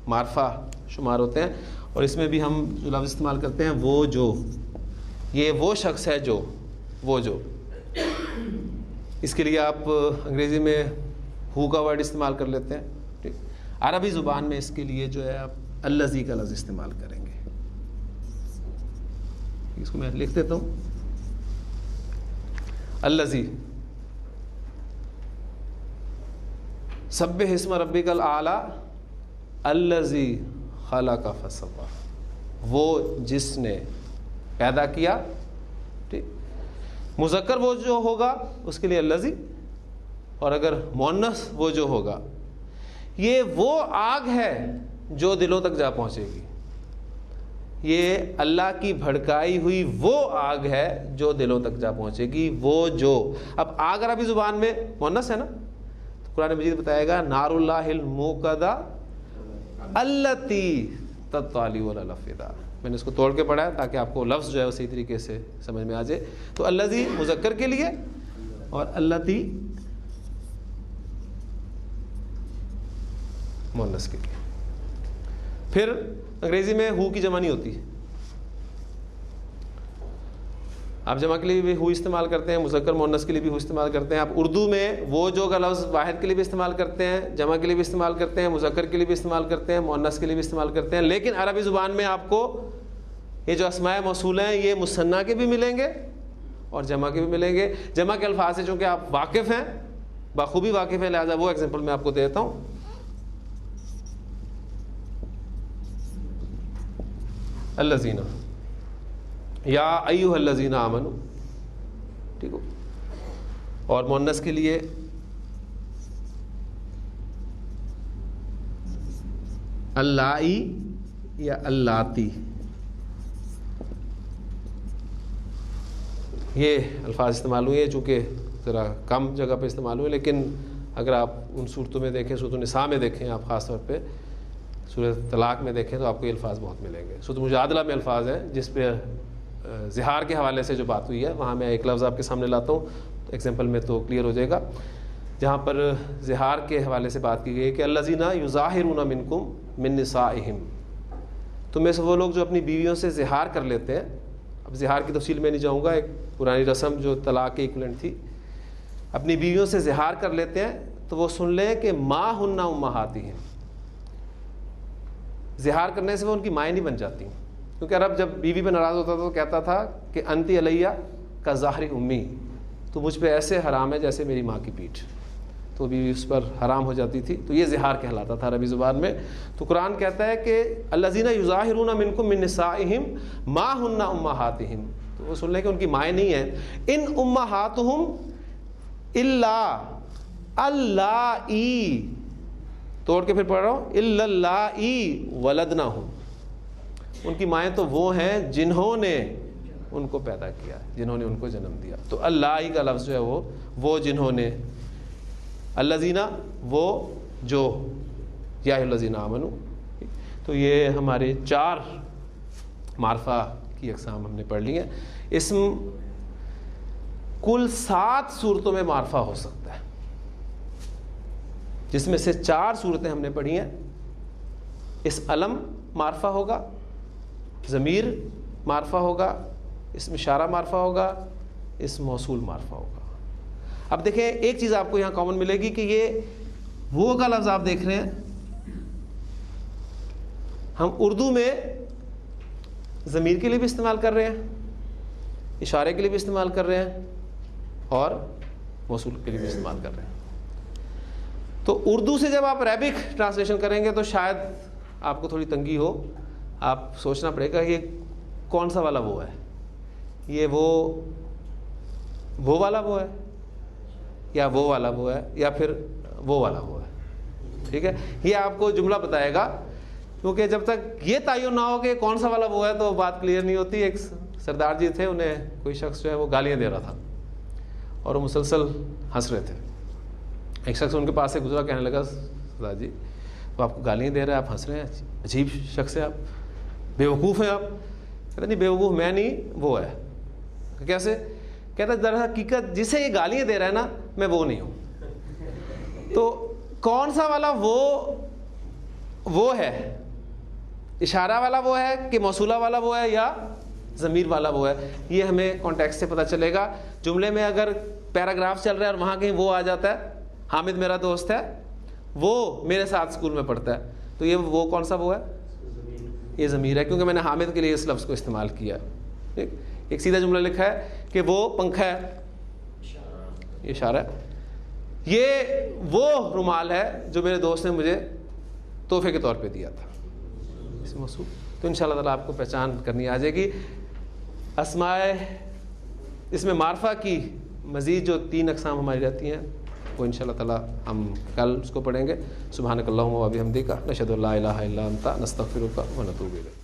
معرفہ شمار ہوتے ہیں, اور اس میں بھی ہم جو لفظ استعمال کرتے ہیں وہ جو, یہ وہ شخص ہے جو, وہ جو. اس کے لیے آپ انگریزی میں ہو کا ورڈ استعمال کر لیتے ہیں. ٹھیک. عربی زبان میں اس کے لیے جو ہے آپ الذی کا لفظ استعمال کریں گے. اس کو میں لکھ دیتا ہوں. الذی سبح اسم ربک الاعلی الذی خلق فسوی، وہ جس نے پیدا کیا. ٹھیک. مذکر وہ جو ہوگا اس کے لیے الذی، اور اگر مؤنث وہ جو ہوگا، یہ وہ آگ ہے جو دلوں تک جا پہنچے گی. یہ اللہ کی بھڑکائی ہوئی وہ آگ ہے جو دلوں تک جا پہنچے گی. وہ جو، اب آگ عربی زبان میں مؤنث ہے نا، تو قرآن مجید بتائے گا نار اللہ الموقدہ التی تطلی علی الافئدہ. میں نے اس کو توڑ کے پڑھا ہے تاکہ آپ کو لفظ جو ہے وہ صحیح طریقے سے سمجھ میں آ جائے. تو الذی مذکر کے لیے اور التی مؤنث کے لیے. پھر انگریزی میں ہو کی جمع نہیں ہوتی. آپ جمع کے لیے بھی ہو استعمال کرتے ہیں، مذکر مؤنث کے لیے بھی ہو استعمال کرتے ہیں. آپ اردو میں وہ جو کا لفظ واحد کے لیے بھی استعمال کرتے ہیں، جمع کے لیے بھی استعمال کرتے ہیں، مذکر کے لیے بھی استعمال کرتے ہیں، مؤنث کے لیے بھی استعمال کرتے ہیں. لیکن عربی زبان میں آپ کو یہ جو اسماء موصولہ ہیں یہ مثنیٰ کے بھی ملیں گے اور جمع کے بھی ملیں گے. جمع کے الفاظ سے چونکہ آپ واقف ہیں، بخوبی واقف ہیں، لہٰذا وہ ایگزامپل میں آپ کو دیتا ہوں. الذین یا ایھا الذین آمنوا. ٹھیک ہو. اور مؤنث کے لیے اللائی یا اللاتی. یہ الفاظ استعمال ہوئے ہیں چونکہ ذرا کم جگہ پہ استعمال ہوئے، لیکن اگر آپ ان صورتوں میں دیکھیں، سورۃ النساء میں دیکھیں، آپ خاص طور پہ سورۃ طلاق میں دیکھیں تو آپ کو یہ الفاظ بہت ملیں گے. سورۃ مجادلہ میں الفاظ ہیں جس پہ زہار کے حوالے سے جو بات ہوئی ہے، وہاں میں ایک لفظ آپ کے سامنے لاتا ہوں، ایگزامپل میں تو کلیئر ہو جائے گا. جہاں پر زہار کے حوالے سے بات کی گئی کہ الذین یظاہرون منکم من نسائہم، تم میں سے وہ لوگ جو اپنی بیویوں سے زہار کر لیتے ہیں. اب زہار کی تفصیل میں نہیں جاؤں گا، ایک پرانی رسم جو طلاق کے ایکویلنٹ تھی. اپنی بیویوں سے زہار کر لیتے ہیں تو وہ سن لیں کہ ما ہن امہاتہم. زہار کرنے سے وہ ان کی مائیں نہیں بن جاتی، کیونکہ عرب جب بیوی پہ ناراض ہوتا تھا تو کہتا تھا کہ انتی علیہ کا ظاہر امی، تو مجھ پہ ایسے حرام ہے جیسے میری ماں کی پیٹھ. تو بیوی اس پر حرام ہو جاتی تھی، تو یہ زہار کہلاتا تھا عربی زبان میں. تو قرآن کہتا ہے کہ الذین یظاہرون منکم من نسائہم ما ہن امہاتہم، تو وہ سن لیں کہ ان کی مائیں نہیں ہیں. ان امہاتہم الا اللائی، توڑ کے پھر پڑھ رہا ہوں، الا اللائی ولدنہم، ان کی مائیں تو وہ ہیں جنہوں نے ان کو پیدا کیا، جنہوں نے ان کو جنم دیا. تو اللائی کا لفظ جو ہے وہ جنہوں نے، الذین وہ جو، یا الذین آمنوا. تو یہ ہمارے 4 معرفہ کی اقسام ہم نے پڑھ لی ہیں. اسم کل 7 صورتوں میں معرفہ ہو سکتا ہے، جس میں سے 4 صورتیں ہم نے پڑھی ہیں. اس علم معرفہ ہوگا، ضمیر معرفہ ہوگا، اسم اشارہ معرفہ ہوگا، اسم موصول معرفہ ہوگا. اب دیکھیں ایک چیز آپ کو یہاں کامن ملے گی کہ یہ وہ کا لفظ آپ دیکھ رہے ہیں، ہم اردو میں ضمیر کے لیے بھی استعمال کر رہے ہیں، اشارے کے لیے بھی استعمال کر رہے ہیں، اور موصول کے لیے بھی استعمال کر رہے ہیں. تو اردو سے جب آپ عربک ٹرانسلیشن کریں گے تو شاید آپ کو تھوڑی تنگی ہو، آپ سوچنا پڑے گا یہ کون سا والا وہ ہے، یہ وہ والا وہ ہے، یا وہ والا وہ ہے، یا پھر وہ والا وہ ہے. ٹھیک ہے، یہ آپ کو جملہ بتائے گا، کیونکہ جب تک یہ تعین نہ ہو کہ کون سا والا وہ ہے تو بات کلیئر نہیں ہوتی. ایک سردار جی تھے، انہیں کوئی شخص جو ہے وہ گالیاں دے رہا تھا اور وہ مسلسل ہنس رہے تھے. ایک شخص ان کے پاس سے گزرا، کہنے لگا سردار جی وہ آپ کو گالیاں دے رہا ہے، آپ ہنس رہے ہیں، عجیب شخص ہے، آپ بیوقوف ہیں. آپ کہتے نہیں بیوقوف میں نہیں، وہ ہے. کیسے؟ کہتا ہے دراصل حقیقت جسے یہ گالیاں دے رہا ہے نا، میں وہ نہیں ہوں. تو کون سا والا وہ ہے؟ اشارہ والا وہ ہے کہ موصولہ والا وہ ہے یا ضمیر والا وہ ہے؟ یہ ہمیں کانٹیکسٹ سے پتہ چلے گا. جملے میں اگر پیراگراف چل رہا ہے اور وہاں کہیں وہ آ جاتا ہے، حامد میرا دوست ہے، وہ میرے ساتھ اسکول میں پڑھتا ہے، تو یہ وہ کون سا وہ ہے؟ یہ ضمیر ہے، کیونکہ میں نے حامد کے لیے اس لفظ کو استعمال کیا ہے۔ ایک سیدھا جملہ لکھا ہے کہ وہ پنکھا ہے، یہ اشارہ ہے، یہ وہ رومال ہے جو میرے دوست نے مجھے تحفے کے طور پہ دیا تھا، اس موصوف۔ تو انشاءاللہ تعالیٰ آپ کو پہچان کرنی آ جائے گی۔ اسماء، اس میں معرفہ کی مزید جو 3 اقسام ہماری رہتی ہیں وہ انشاءاللہ تعالیٰ ہم کل اس کو پڑھیں گے۔ سبحانک اللہم و بحمدک، نشہد ان لا الہ الا انت، نستغفرک و نتوب الیک۔